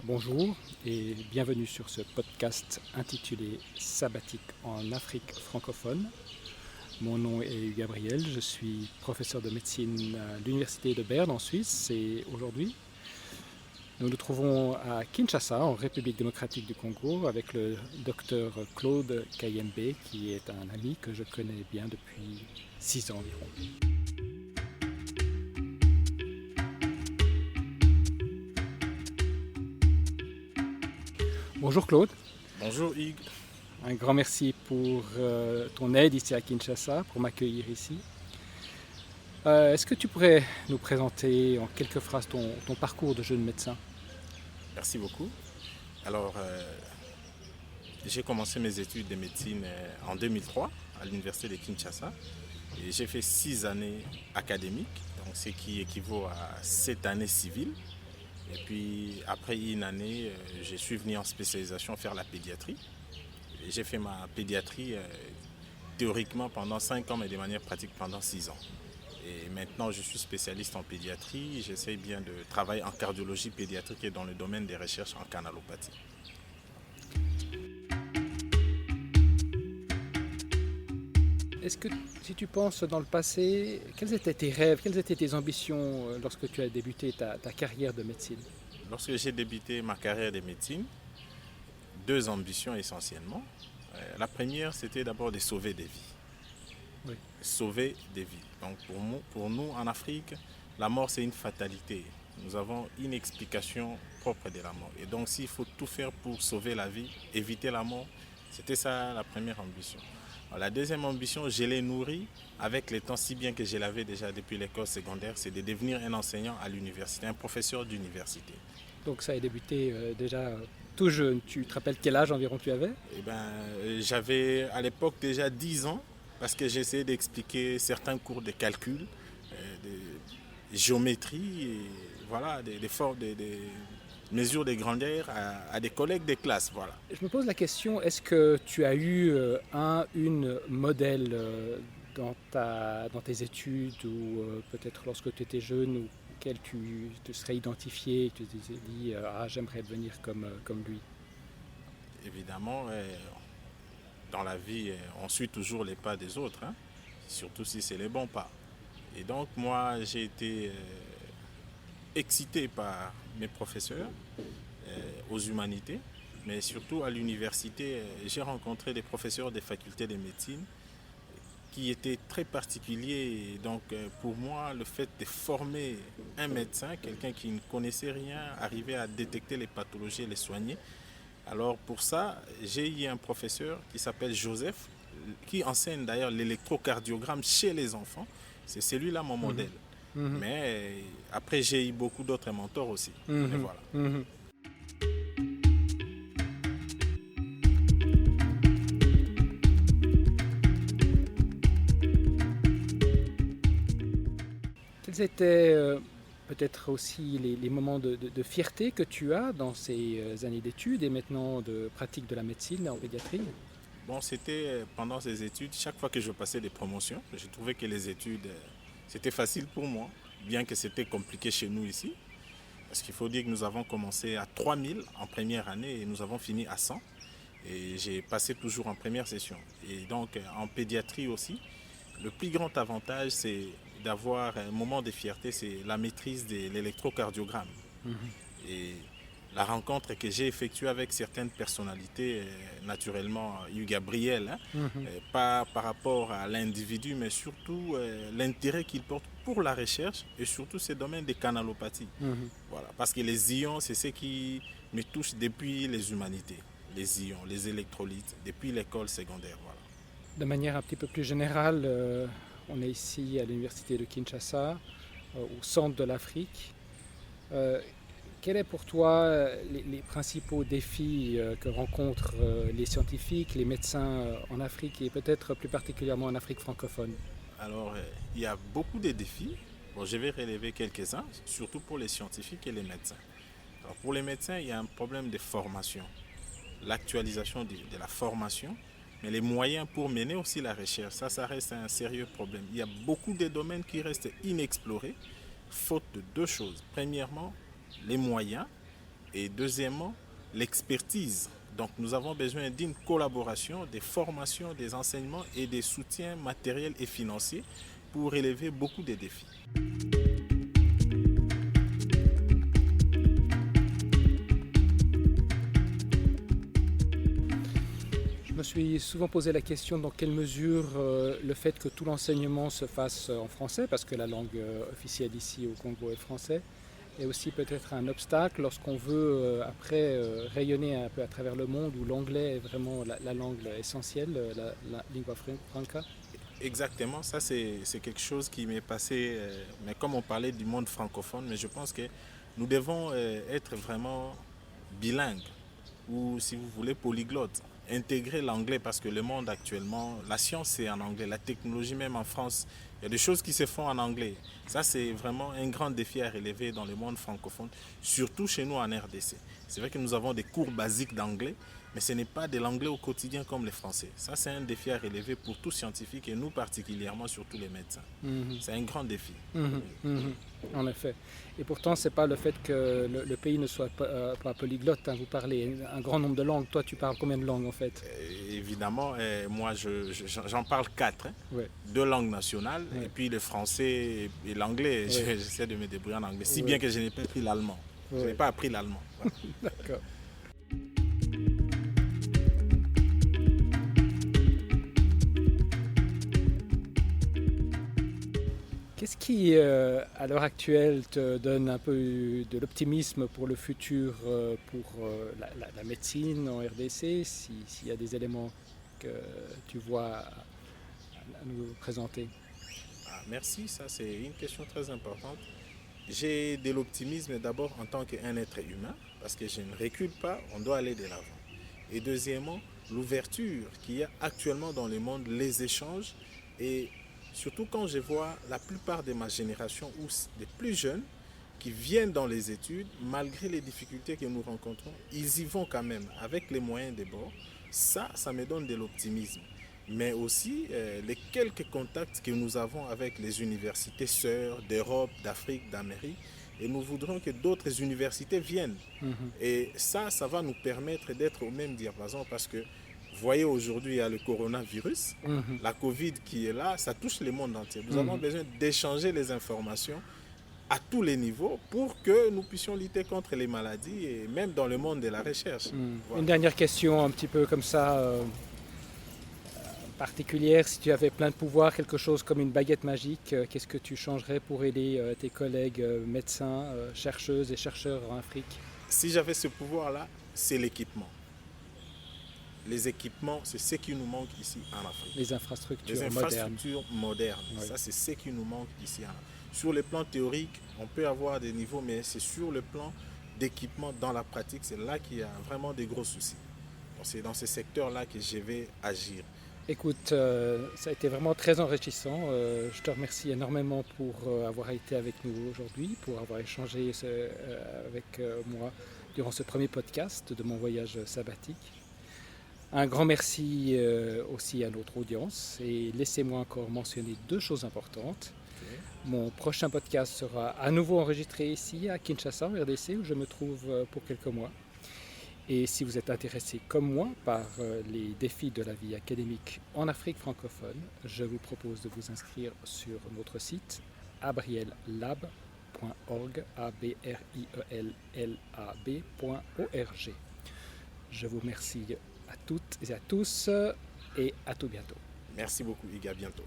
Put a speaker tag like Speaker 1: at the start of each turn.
Speaker 1: Bonjour et bienvenue sur ce podcast intitulé Sabbatique en Afrique francophone. Mon nom est Hugues Gabriel, je suis professeur de médecine à l'université de Berne en Suisse et aujourd'hui nous nous trouvons à Kinshasa en République démocratique du Congo avec le docteur Claude Kayembe qui est un ami que je connais bien depuis 6 ans environ. Bonjour Claude.
Speaker 2: Bonjour Hugues.
Speaker 1: Un grand merci pour ton aide ici à Kinshasa, pour m'accueillir ici. Est-ce que tu pourrais nous présenter en quelques phrases ton parcours de jeune médecin?
Speaker 2: Merci beaucoup. Alors, j'ai commencé mes études de médecine en 2003 à l'université de Kinshasa et j'ai fait 6 années académiques, donc ce qui équivaut à 7 années civiles. Et puis après une année, je suis venu en spécialisation faire la pédiatrie. Et j'ai fait ma pédiatrie théoriquement pendant 5 ans, mais de manière pratique pendant 6 ans. Et maintenant, je suis spécialiste en pédiatrie. J'essaie bien de travailler en cardiologie pédiatrique et dans le domaine des recherches en canalopathie.
Speaker 1: Est-ce que si tu penses dans le passé, quels étaient tes rêves, quelles étaient tes ambitions lorsque tu as débuté ta carrière de médecine?
Speaker 2: Lorsque j'ai débuté ma carrière de médecine, 2 ambitions essentiellement. La première, c'était d'abord de sauver des vies.
Speaker 1: Oui.
Speaker 2: Sauver des vies. Donc pour nous, en Afrique, la mort, c'est une fatalité. Nous avons une explication propre de la mort. Et donc, s'il faut tout faire pour sauver la vie, éviter la mort, c'était ça la première ambition. Alors, la deuxième ambition, je l'ai nourrie avec le temps, si bien que je l'avais déjà depuis l'école secondaire, c'est de devenir un enseignant à l'université, un professeur d'université.
Speaker 1: Donc ça a débuté déjà tout jeune. Tu te rappelles quel âge environ tu avais?
Speaker 2: Eh ben, j'avais à l'époque déjà 10 ans parce que j'essayais d'expliquer certains cours de calcul, de géométrie, et voilà, des mesures de grandeur à des collègues de classe. Voilà.
Speaker 1: Je me pose la question, est-ce que tu as eu une modèle dans tes études ou peut-être lorsque tu étais jeune ou auquel tu te serais identifié et tu te dis j'aimerais devenir comme lui?
Speaker 2: Évidemment, dans la vie, on suit toujours les pas des autres, hein, surtout si c'est les bons pas. Et donc moi, j'ai été excité par mes professeurs aux humanités, mais surtout à l'université, j'ai rencontré des professeurs des facultés de médecine qui étaient très particuliers. Et donc pour moi, le fait de former un médecin, quelqu'un qui ne connaissait rien, arriver à détecter les pathologies et les soigner. Alors pour ça, j'ai eu un professeur qui s'appelle Joseph, qui enseigne d'ailleurs l'électrocardiogramme chez les enfants. C'est celui-là mon modèle.
Speaker 1: Mhm.
Speaker 2: Mais après, j'ai eu beaucoup d'autres mentors aussi. Et
Speaker 1: Mhm.
Speaker 2: voilà.
Speaker 1: Mhm. Quels étaient peut-être aussi les moments de fierté que tu as dans ces années d'études et maintenant de pratique de la médecine en pédiatrie?
Speaker 2: Bon, c'était pendant ces études, chaque fois que je passais des promotions, je trouvais que les études, c'était facile pour moi, bien que c'était compliqué chez nous ici. Parce qu'il faut dire que nous avons commencé à 3000 en première année et nous avons fini à 100. Et j'ai passé toujours en première session. Et donc en pédiatrie aussi, le plus grand avantage, c'est d'avoir un moment de fierté, c'est la maîtrise de l'électrocardiogramme.
Speaker 1: Mhm.
Speaker 2: Et la rencontre que j'ai effectuée avec certaines personnalités, naturellement Hugues Gabriel, hein,
Speaker 1: Mhm.
Speaker 2: pas par rapport à l'individu, mais surtout l'intérêt qu'il porte pour la recherche et surtout ces domaines de canalopathie.
Speaker 1: Mhm.
Speaker 2: Voilà, parce que les ions, c'est ce qui me touche depuis les humanités. Les ions, les électrolytes, depuis l'école secondaire. Voilà.
Speaker 1: De manière un petit peu plus générale, on est ici à l'université de Kinshasa, au centre de l'Afrique. Euh, Quels sont pour toi les principaux défis que rencontrent les scientifiques, les médecins en Afrique et peut-être plus particulièrement en Afrique francophone?
Speaker 2: Alors, il y a beaucoup de défis. Bon, je vais relever quelques-uns, surtout pour les scientifiques et les médecins. Alors, pour les médecins, il y a un problème de formation, l'actualisation de la formation, mais les moyens pour mener aussi la recherche, ça reste un sérieux problème. Il y a beaucoup de domaines qui restent inexplorés, faute de 2 choses. Premièrement, les moyens Et deuxièmement, l'expertise. Donc nous avons besoin d'une collaboration, des formations, des enseignements et des soutiens matériels et financiers pour relever beaucoup de défis.
Speaker 1: Je me suis souvent posé la question dans quelle mesure le fait que tout l'enseignement se fasse en français, parce que la langue officielle ici au Congo est français, est aussi peut-être un obstacle lorsqu'on veut après rayonner un peu à travers le monde où l'anglais est vraiment la langue essentielle, la lingua franca.
Speaker 2: Exactement, ça c'est quelque chose qui m'est passé, mais comme on parlait du monde francophone, mais je pense que nous devons être vraiment bilingues ou si vous voulez polyglottes, intégrer l'anglais parce que le monde actuellement, la science c'est en anglais, la technologie même en France, il y a des choses qui se font en anglais. Ça c'est vraiment un grand défi à relever dans le monde francophone, surtout chez nous en RDC. C'est vrai que nous avons des cours basiques d'anglais, mais ce n'est pas de l'anglais au quotidien comme les Français. Ça c'est un défi à relever pour tous scientifiques et nous particulièrement, surtout les médecins. C'est un grand défi.
Speaker 1: En effet. Et pourtant, ce n'est pas le fait que le pays ne soit pas polyglotte. Vous parlez un grand nombre de langues. Toi, tu parles combien de langues en fait?
Speaker 2: Évidemment, moi j'en parle 4.
Speaker 1: Ouais.
Speaker 2: 2 langues nationales,
Speaker 1: Ouais.
Speaker 2: et puis le français et l'anglais.
Speaker 1: Ouais.
Speaker 2: J'essaie de me débrouiller en anglais, si
Speaker 1: Ouais.
Speaker 2: bien que je n'ai pas appris l'allemand.
Speaker 1: Ouais.
Speaker 2: Je n'ai pas appris l'allemand. Voilà.
Speaker 1: D'accord. Qu'est-ce qui, à l'heure actuelle, te donne un peu de l'optimisme pour le futur, pour la médecine en RDC, s'il y a des éléments que tu vois à nous présenter?
Speaker 2: Merci, ça c'est une question très importante. J'ai de l'optimisme d'abord en tant qu'un être humain, parce que je ne recule pas, on doit aller de l'avant. Et deuxièmement, l'ouverture qu'il y a actuellement dans le monde, les échanges, et surtout quand je vois la plupart de ma génération ou des plus jeunes qui viennent dans les études, malgré les difficultés que nous rencontrons, ils y vont quand même avec les moyens de bord. Ça me donne de l'optimisme. Mais aussi les quelques contacts que nous avons avec les universités sœurs d'Europe, d'Afrique, d'Amérique. Et nous voudrons que d'autres universités viennent. Et ça va nous permettre d'être au même diapason parce que, vous voyez, aujourd'hui, il y a le coronavirus, la Covid qui est là, ça touche le monde entier. Nous avons besoin d'échanger les informations à tous les niveaux pour que nous puissions lutter contre les maladies et même dans le monde de la recherche.
Speaker 1: Voilà. Une dernière question un petit peu comme ça, particulière. Si tu avais plein de pouvoirs, quelque chose comme une baguette magique, qu'est-ce que tu changerais pour aider tes collègues médecins, chercheuses et chercheurs en Afrique?
Speaker 2: Si j'avais ce pouvoir-là, c'est l'équipement. Les équipements, c'est ce qui nous manque ici en Afrique.
Speaker 1: Les infrastructures
Speaker 2: modernes.
Speaker 1: Oui.
Speaker 2: Ça, c'est ce qui nous manque ici en Afrique. Sur le plan théorique, on peut avoir des niveaux, mais c'est sur le plan d'équipement dans la pratique, c'est là qu'il y a vraiment des gros soucis. Donc, c'est dans ce secteur-là que je vais agir.
Speaker 1: Écoute, ça a été vraiment très enrichissant. Je te remercie énormément pour avoir été avec nous aujourd'hui, pour avoir échangé avec moi durant ce premier podcast de mon voyage sabbatique. Un grand merci aussi à notre audience et laissez-moi encore mentionner 2 choses importantes. Okay. Mon prochain podcast sera à nouveau enregistré ici à Kinshasa, en RDC, où je me trouve pour quelques mois. Et si vous êtes intéressé comme moi par les défis de la vie académique en Afrique francophone, je vous propose de vous inscrire sur notre site abriellab.org, abriellab.org. Je vous remercie à toutes et à tous et à tout bientôt.
Speaker 2: Merci beaucoup, Hugues, à bientôt.